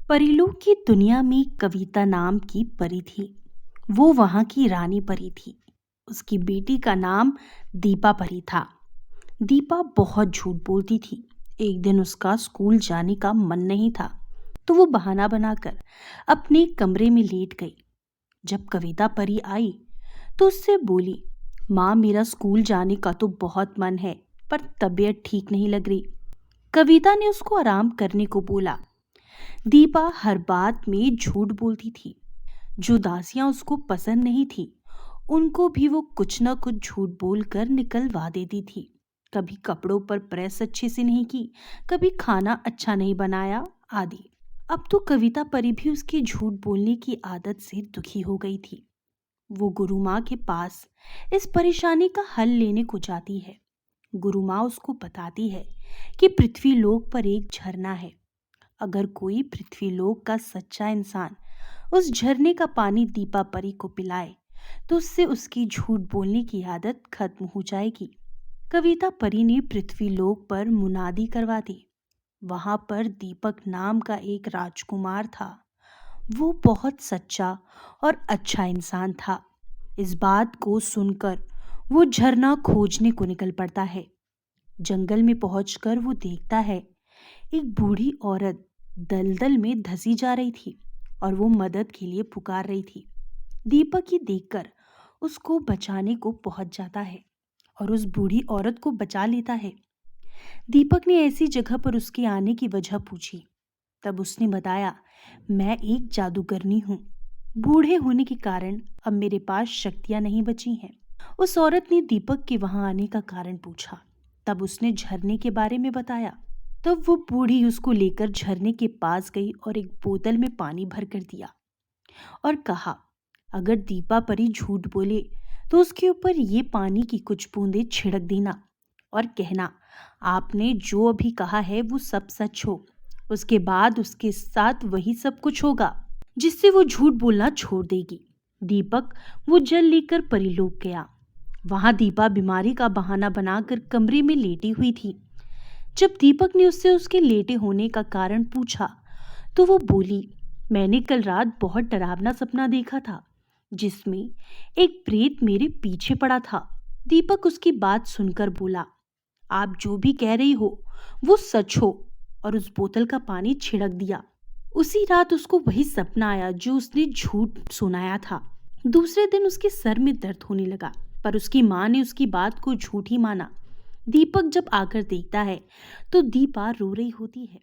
परिलोक की दुनिया में कविता नाम की परी थी। वो वहां की रानी परी थी। उसकी बेटी का नाम दीपा परी था। दीपा बहुत झूठ बोलती थी। एक दिन उसका स्कूल जाने का मन नहीं था, तो वो बहाना बनाकर अपने कमरे में लेट गई। जब कविता परी आई तो उससे बोली, माँ, मेरा स्कूल जाने का तो बहुत मन है, पर तबीयत ठीक नहीं लग रही। कविता ने उसको आराम करने को बोला। दीपा हर बात में झूठ बोलती थी। जो दासियां उसको पसंद नहीं थी, उनको भी वो कुछ न कुछ झूठ बोलकर निकलवा देती थी। कभी कपड़ों पर प्रेस अच्छे से नहीं की, कभी खाना अच्छा नहीं बनाया, आदि। अब तो कविता परी भी उसकी झूठ बोलने की आदत से दुखी हो गई थी। वो गुरु माँ के पास इस परेशानी का हल लेने को जाती है। गुरु माँ उसको बताती है कि पृथ्वी लोक पर एक झरना है। अगर कोई पृथ्वीलोक का सच्चा इंसान उस झरने का पानी दीपा परी को पिलाए, तो उससे उसकी झूठ बोलने की आदत खत्म हो जाएगी। कविता परी ने पृथ्वीलोक पर मुनादी करवा दी। वहां पर दीपक नाम का एक राजकुमार था। वो बहुत सच्चा और अच्छा इंसान था। इस बात को सुनकर वो झरना खोजने को निकल पड़ता है। जंगल में पहुंचकर वो देखता है एक बूढ़ी औरत दलदल में धंसी जा रही थी और वो मदद के लिए पुकार रही थी। दीपक ये देखकर उसको बचाने को पहुंच जाता है और उस बूढ़ी औरत को बचा लेता है। दीपक ने ऐसी जगह पर उसके आने की वजह पूछी। तब उसने बताया, मैं एक जादूगरनी हूँ। बूढ़े होने के कारण अब मेरे पास शक्तियां नहीं बची हैं। उस औरत ने दीपक के वहां आने का कारण पूछा। तब उसने झरने के बारे में बताया। तब वो बूढ़ी उसको लेकर झरने के पास गई और एक बोतल में पानी भर कर दिया और कहा, अगर दीपा परी झूठ बोले तो उसके ऊपर ये पानी की कुछ बूंदें छिड़क देना और कहना, आपने जो अभी कहा है वो सब सच हो। उसके बाद उसके साथ वही सब कुछ होगा जिससे वो झूठ बोलना छोड़ देगी। दीपक वो जल लेकर परिलोक गया। वहां दीपा बीमारी का बहाना बनाकर कमरे में लेटी हुई थी। जब दीपक ने उससे उसके लेटे होने का कारण पूछा, तो वो बोली, मैंने कल रात बहुत डरावना सपना देखा था, जिसमें एक प्रेत मेरे पीछे पड़ा था। दीपक उसकी बात सुनकर बोला, आप जो भी कह रही हो वो सच हो, और उस बोतल का पानी छिड़क दिया। उसी रात उसको वही सपना आया जो उसने झूठ सुनाया था। दूसरे दिन उसके सर में दर्द होने लगा, पर उसकी माँ ने उसकी बात को झूठ ही माना। दीपक जब आकर देखता है तो दीपा रो रही होती है।